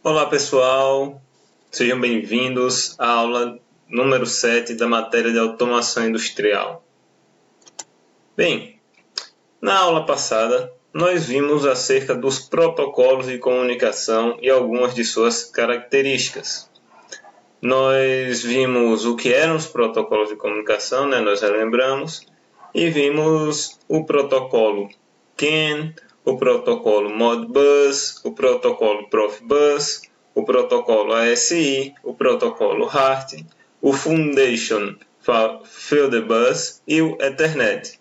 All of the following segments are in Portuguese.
Olá pessoal, sejam bem-vindos à aula número 7 da matéria de automação industrial. Bem, na aula passada nós vimos acerca dos protocolos de comunicação e algumas de suas características. Nós vimos o que eram os protocolos de comunicação, nós relembramos, e vimos o protocolo CAN, o protocolo Modbus, o protocolo Profibus, o protocolo ASI, o protocolo HART, o Foundation Fieldbus e o Ethernet.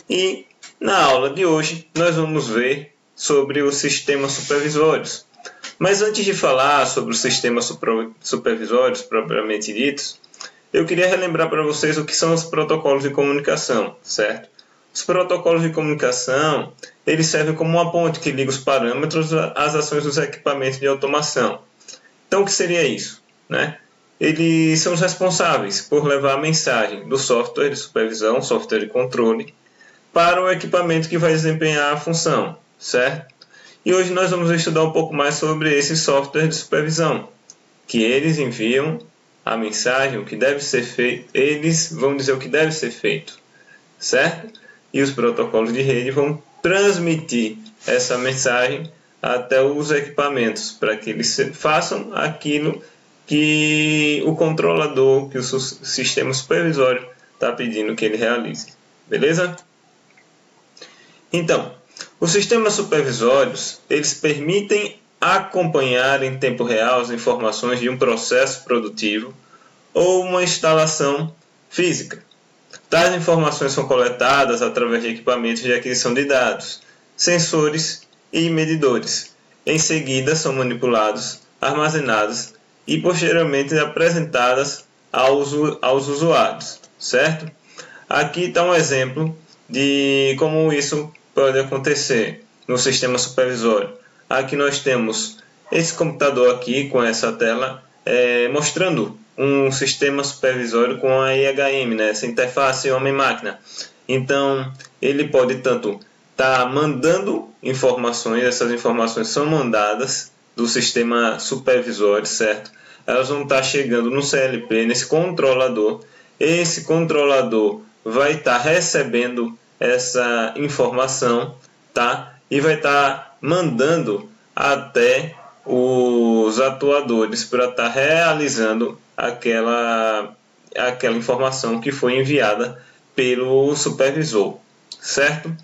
E na aula de hoje nós vamos ver sobre os sistemas supervisórios. Mas antes de falar sobre os sistemas supervisórios propriamente ditos, eu queria relembrar para vocês o que são os protocolos de comunicação, certo? Os protocolos de comunicação, eles servem como uma ponte que liga os parâmetros às ações dos equipamentos de automação. Então, o que seria isso? Eles são os responsáveis por levar a mensagem do software de supervisão, software de controle, para o equipamento que vai desempenhar a função, certo? E hoje nós vamos estudar um pouco mais sobre esse software de supervisão, que eles enviam a mensagem, o que deve ser feito, eles vão dizer o que deve ser feito, certo? E os protocolos de rede vão transmitir essa mensagem até os equipamentos, para que eles façam aquilo que o controlador, que o sistema supervisório está pedindo que ele realize. Beleza? Então, os sistemas supervisórios, eles permitem acompanhar em tempo real as informações de um processo produtivo ou uma instalação física. Tais informações são coletadas através de equipamentos de aquisição de dados, sensores e medidores. Em seguida, são manipulados, armazenados e posteriormente apresentadas aos usuários, certo? Aqui está um exemplo de como isso pode acontecer no sistema supervisório. Aqui nós temos esse computador aqui com essa tela mostrando um sistema supervisório com a IHM, essa interface homem-máquina. Então, ele pode tanto estar mandando informações, essas informações são mandadas do sistema supervisório, certo? Elas vão estar chegando no CLP, nesse controlador. Esse controlador vai estar recebendo essa informação, tá? E vai estar mandando até os atuadores para estar realizando aquela informação que foi enviada pelo supervisor, certo?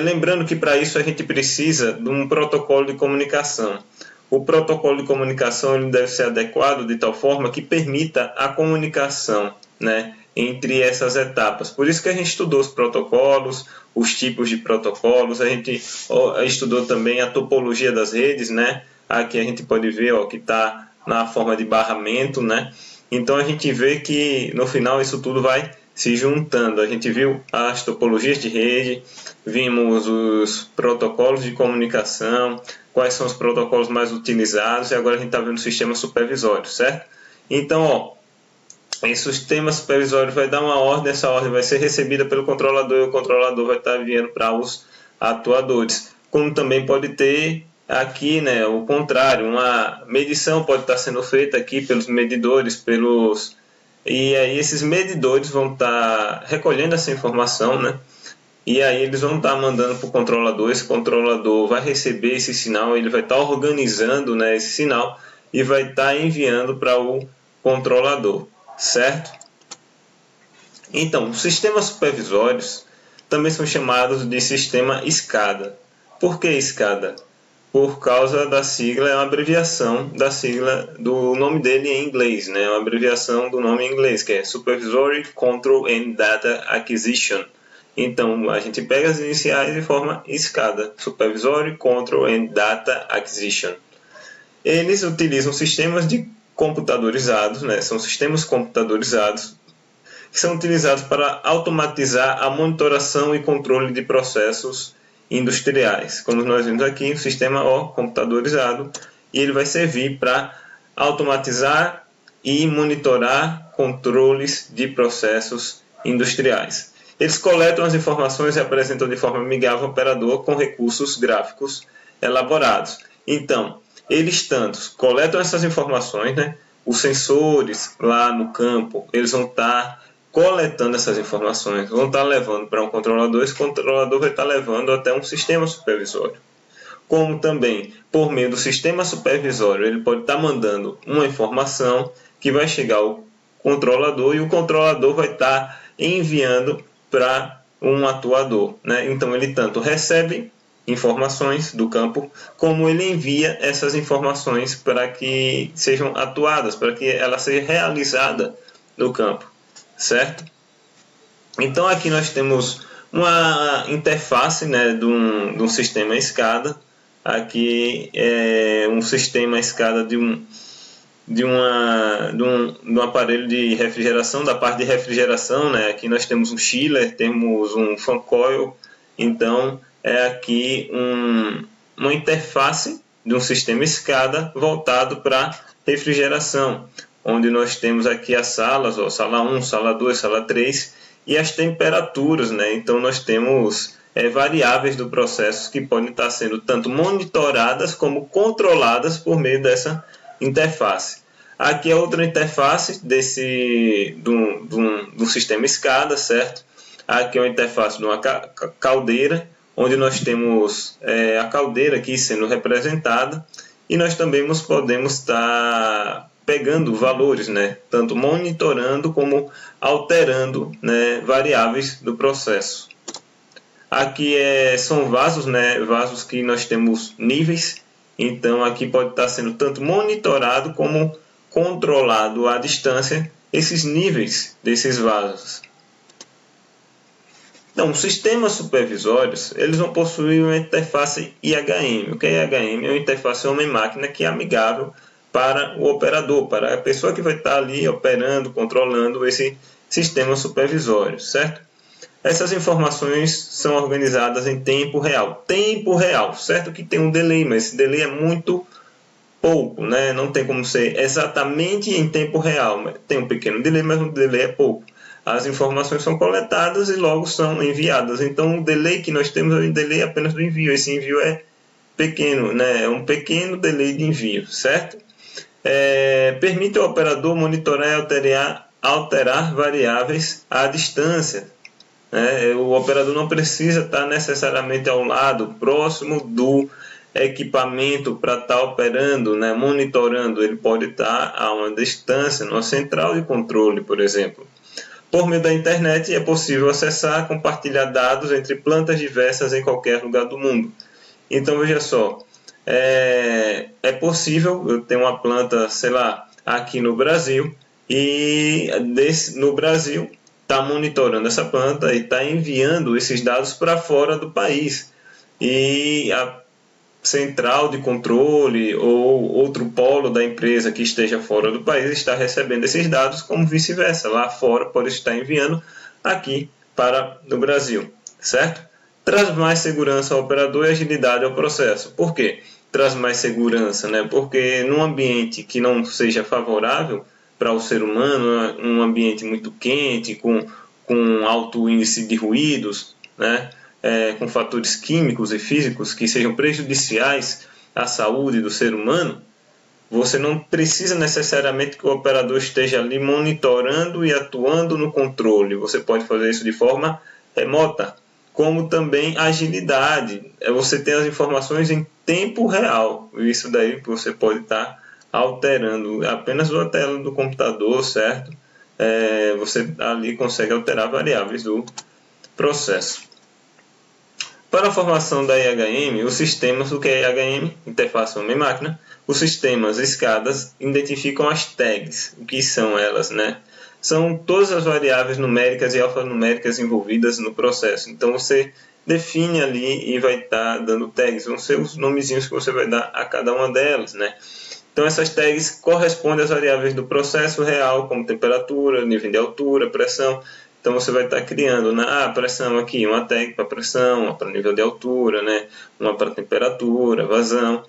Lembrando que para isso a gente precisa de um protocolo de comunicação. O protocolo de comunicação ele deve ser adequado de tal forma que permita a comunicação, entre essas etapas. Por isso que a gente estudou os protocolos, os tipos de protocolos, a gente estudou também a topologia das redes, Aqui a gente pode ver que está na forma de barramento, Então a gente vê que no final isso tudo vai se juntando. A gente viu as topologias de rede, vimos os protocolos de comunicação, quais são os protocolos mais utilizados, e agora a gente está vendo o sistema supervisório, certo? Então, esse sistema supervisório vai dar uma ordem, essa ordem vai ser recebida pelo controlador e o controlador vai estar enviando para os atuadores. Como também pode ter aqui, o contrário, uma medição pode estar sendo feita aqui pelos medidores, e aí esses medidores vão estar recolhendo essa informação, e aí eles vão estar mandando para o controlador, esse controlador vai receber esse sinal, ele vai estar organizando, esse sinal e vai estar enviando para o controlador, certo? Então, os sistemas supervisórios também são chamados de sistema SCADA. Por que SCADA? Por causa da sigla, é uma abreviação da sigla do nome dele em inglês, É uma abreviação do nome em inglês, que é Supervisory Control and Data Acquisition. Então, a gente pega as iniciais e forma SCADA, Supervisory Control and Data Acquisition. Eles utilizam sistemas de computadorizados, são sistemas computadorizados que são utilizados para automatizar a monitoração e controle de processos industriais. Como nós vimos aqui, o sistema computadorizado, e ele vai servir para automatizar e monitorar controles de processos industriais. Eles coletam as informações e apresentam de forma amigável ao operador com recursos gráficos elaborados. Então, eles tantos coletam essas informações, né? Os sensores lá no campo, eles vão estar coletando essas informações, vão estar levando para um controlador, esse controlador vai estar levando até um sistema supervisório. Como também, por meio do sistema supervisório, ele pode estar mandando uma informação que vai chegar ao controlador e o controlador vai estar enviando para um atuador, né? Então ele tanto recebe informações do campo, como ele envia essas informações para que sejam atuadas, para que ela seja realizada no campo, certo? Então aqui nós temos uma interface, né, de um sistema SCADA. Aqui é um sistema SCADA de um aparelho de refrigeração, da parte de refrigeração, né? Aqui nós temos um chiller, temos um fan coil, então é aqui uma interface de um sistema SCADA voltado para refrigeração, onde nós temos aqui as salas, ó, sala 1, sala 2, sala 3, e as temperaturas, né? Então nós temos variáveis do processo que podem estar sendo tanto monitoradas como controladas por meio dessa interface. Aqui é outra interface do sistema SCADA, certo? Aqui é uma interface de uma caldeira, onde nós temos a caldeira aqui sendo representada, e nós também podemos estar pegando valores, né? Tanto monitorando como alterando, né, variáveis do processo. Aqui são vasos, né? Vasos que nós temos níveis, então aqui pode estar sendo tanto monitorado como controlado à distância esses níveis desses vasos. Então, os sistemas supervisórios, eles vão possuir uma interface IHM. O que é IHM? É uma interface homem-máquina que é amigável para o operador, para a pessoa que vai estar ali operando, controlando esse sistema supervisório, certo? Essas informações são organizadas em tempo real. Tempo real, certo que tem um delay, mas esse delay é muito pouco, né? Não tem como ser exatamente em tempo real. Tem um pequeno delay, mas o delay é pouco. As informações são coletadas e logo são enviadas. Então o delay que nós temos é um delay apenas do envio. Esse envio é pequeno, né? É um pequeno delay de envio, certo? Permite ao operador monitorar e alterar variáveis à distância. O operador não precisa estar necessariamente ao lado, próximo do equipamento para estar operando, né, monitorando. Ele pode estar a uma distância, numa central de controle, por exemplo. Por meio da internet é possível acessar, compartilhar dados entre plantas diversas em qualquer lugar do mundo. Então veja só, é possível eu ter uma planta, sei lá, aqui no Brasil, e no Brasil está monitorando essa planta e está enviando esses dados para fora do país. E a central de controle ou outro polo da empresa que esteja fora do país está recebendo esses dados, como vice-versa. Lá fora pode estar enviando aqui para o Brasil, certo? Traz mais segurança ao operador e agilidade ao processo. Por quê? Traz mais segurança, né? Porque num ambiente que não seja favorável para o ser humano, um ambiente muito quente, com alto índice de ruídos, né? Com fatores químicos e físicos que sejam prejudiciais à saúde do ser humano, você não precisa necessariamente que o operador esteja ali monitorando e atuando no controle. Você pode fazer isso de forma remota, como também agilidade. Você tem as informações em tempo real. Isso daí você pode estar alterando apenas a tela do computador, certo? Você ali consegue alterar variáveis do processo. Para a formação da IHM, os sistemas, o que é IHM? Interface homem-máquina. Os sistemas SCADAs identificam as tags. O que são elas, né? São todas as variáveis numéricas e alfanuméricas envolvidas no processo. Então você define ali e vai estar dando tags. Vão ser os nomezinhos que você vai dar a cada uma delas, né? Então essas tags correspondem às variáveis do processo real, como temperatura, nível de altura, pressão. Então você vai estar criando, né? Pressão aqui, uma tag para pressão, uma para nível de altura, né? Uma para temperatura, vazão.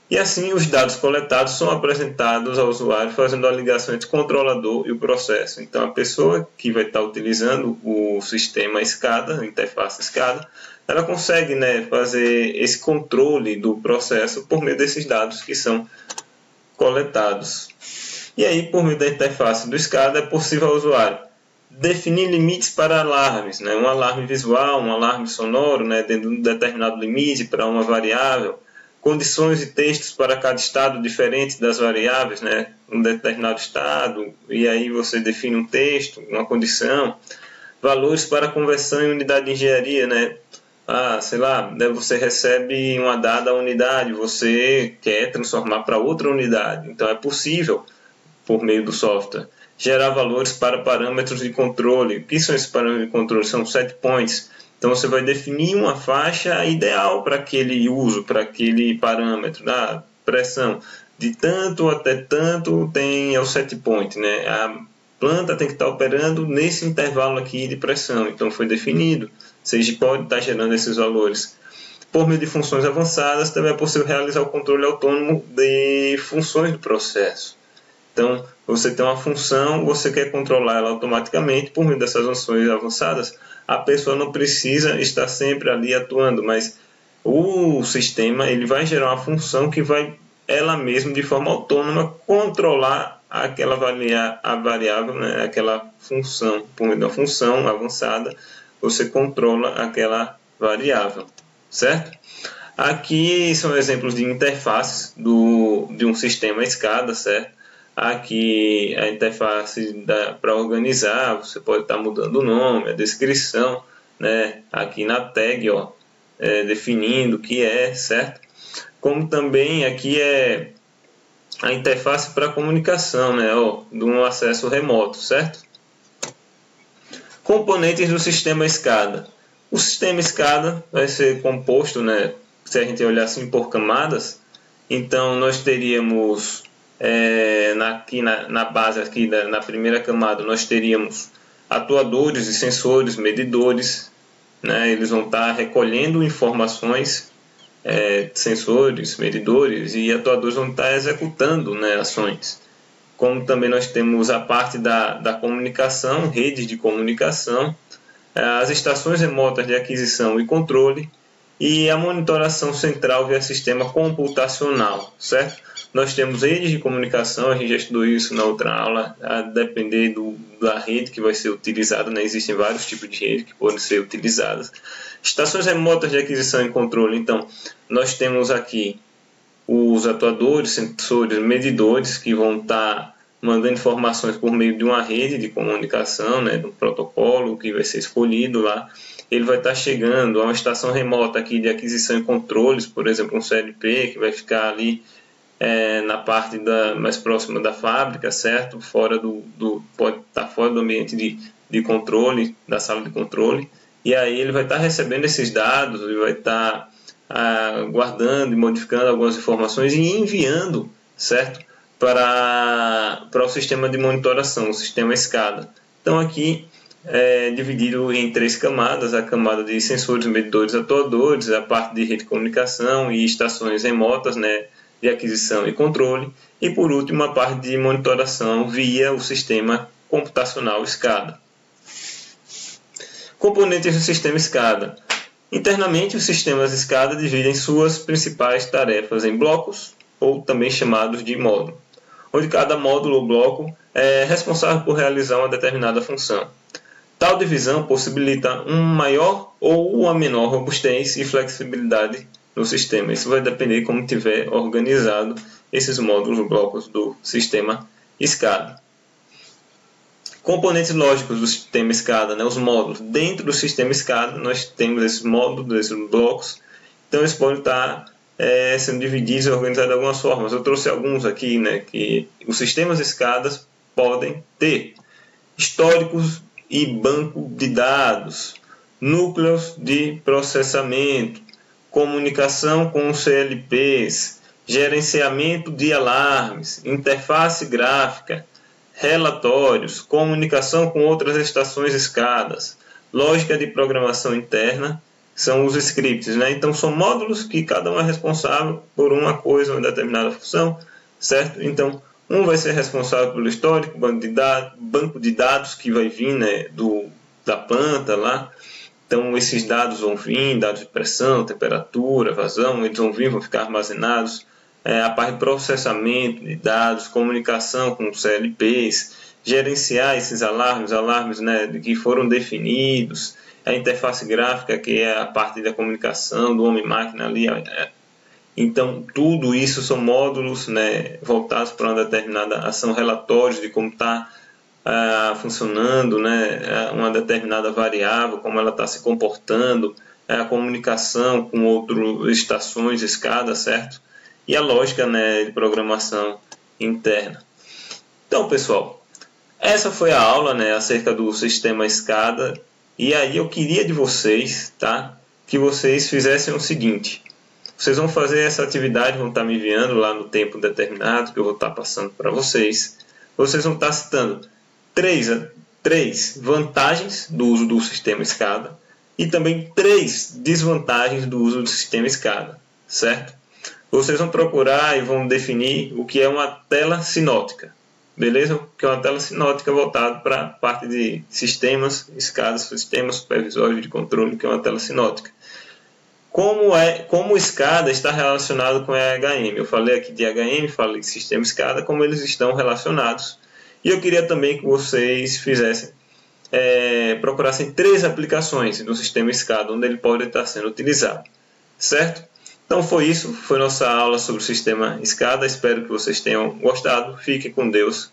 E assim os dados coletados são apresentados ao usuário fazendo a ligação entre o controlador e o processo. Então a pessoa que vai estar utilizando o sistema SCADA, a interface SCADA, ela consegue, fazer esse controle do processo por meio desses dados que são coletados. E aí, por meio da interface do SCADA, é possível ao usuário definir limites para alarmes, um alarme visual, um alarme sonoro, dentro de um determinado limite para uma variável, condições e textos para cada estado diferente das variáveis, um determinado estado, e aí você define um texto, uma condição, valores para conversão em unidade de engenharia, você recebe uma dada unidade, você quer transformar para outra unidade, então é possível, por meio do software, gerar valores para parâmetros de controle. O que são esses parâmetros de controle? São set points. Então você vai definir uma faixa ideal para aquele uso, para aquele parâmetro, pressão. De tanto até tanto tem o set point, A planta tem que estar operando nesse intervalo aqui de pressão. Então foi definido. Você pode estar gerando esses valores. Por meio de funções avançadas, também é possível realizar o controle autônomo de funções do processo. Então, você tem uma função, você quer controlar ela automaticamente por meio dessas funções avançadas. A pessoa não precisa estar sempre ali atuando, mas o sistema ele vai gerar uma função que vai ela mesma, de forma autônoma, controlar aquela variável, aquela função. Por meio da função avançada, você controla aquela variável, certo? Aqui são exemplos de interfaces de um sistema SCADA, certo? Aqui a interface para organizar, você pode estar mudando o nome, a descrição, aqui na tag, definindo o que é, certo? Como também aqui é a interface para comunicação, de um acesso remoto, certo? Componentes do sistema SCADA. O sistema SCADA vai ser composto, se a gente olhar assim por camadas, então nós teríamos na base aqui na primeira camada nós teríamos atuadores e sensores, medidores, eles vão estar recolhendo informações, sensores, medidores e atuadores vão estar executando ações. Como também nós temos a parte da comunicação, redes de comunicação, as estações remotas de aquisição e controle e a monitoração central via sistema computacional, certo? Nós temos redes de comunicação, a gente já estudou isso na outra aula, a depender da rede que vai ser utilizada, existem vários tipos de rede que podem ser utilizadas. Estações remotas de aquisição e controle, então, nós temos aqui os atuadores, sensores, medidores que vão estar mandando informações por meio de uma rede de comunicação, do protocolo que vai ser escolhido lá. Ele vai estar chegando a uma estação remota aqui de aquisição e controles, por exemplo, um CLP que vai ficar ali na parte mais próxima da fábrica, certo? Pode estar fora do ambiente de controle, da sala de controle, e aí ele vai estar recebendo esses dados, ele vai estar guardando e modificando algumas informações e enviando, certo? Para o sistema de monitoração, o sistema SCADA. Então aqui é dividido em 3 camadas, a camada de sensores, medidores, atuadores, a parte de rede de comunicação e estações remotas, de aquisição e controle, e por último a parte de monitoração via o sistema computacional SCADA. Componentes do sistema SCADA. Internamente, os sistemas SCADA dividem suas principais tarefas em blocos, ou também chamados de módulo, onde cada módulo ou bloco é responsável por realizar uma determinada função. Tal divisão possibilita um maior ou uma menor robustez e flexibilidade no sistema. Isso vai depender de como tiver organizado esses módulos, blocos do sistema SCADA. Componentes lógicos do sistema SCADA, os módulos. Dentro do sistema SCADA nós temos esses módulos, esses blocos. Então eles podem estar sendo divididos e organizados de algumas formas. Eu trouxe alguns aqui, que os sistemas SCADA podem ter históricos e banco de dados, núcleos de processamento, comunicação com os CLPs, gerenciamento de alarmes, interface gráfica, relatórios, comunicação com outras estações SCADA, lógica de programação interna são os scripts, né? Então são módulos que cada um é responsável por uma coisa, uma determinada função, certo? Então um vai ser responsável pelo histórico, banco de dados que vai vir, né, da planta lá. Então esses dados vão vir, dados de pressão, temperatura, vazão, eles vão ficar armazenados. A parte de processamento de dados, comunicação com CLPs, gerenciar esses alarmes, né, que foram definidos, a interface gráfica, que é a parte da comunicação do homem-máquina ali. Então, tudo isso são módulos, né, voltados para uma determinada ação, relatórios de como está funcionando, né, uma determinada variável, como ela está se comportando, a comunicação com outras estações, escadas, certo? E a lógica, né, de programação interna. Então, pessoal, essa foi a aula, né, acerca do sistema SCADA. E aí eu queria de vocês, tá, que vocês fizessem o seguinte: vocês vão fazer essa atividade, vão estar me enviando lá no tempo determinado que eu vou estar passando para vocês. Vocês vão estar citando três vantagens do uso do sistema SCADA e também 3 desvantagens do uso do sistema SCADA, certo? Vocês vão procurar e vão definir o que é uma tela sinótica, beleza? Que é uma tela sinótica voltada para a parte de sistemas, SCADA, sistemas supervisórios de controle, que é uma tela sinótica. Como o SCADA está relacionado com a HM? Eu falei aqui de HM, falei de sistema SCADA, como eles estão relacionados. E eu queria também que vocês procurassem 3 aplicações do sistema SCADA, onde ele pode estar sendo utilizado, certo? Então foi isso, foi nossa aula sobre o sistema SCADA. Espero que vocês tenham gostado. Fiquem com Deus.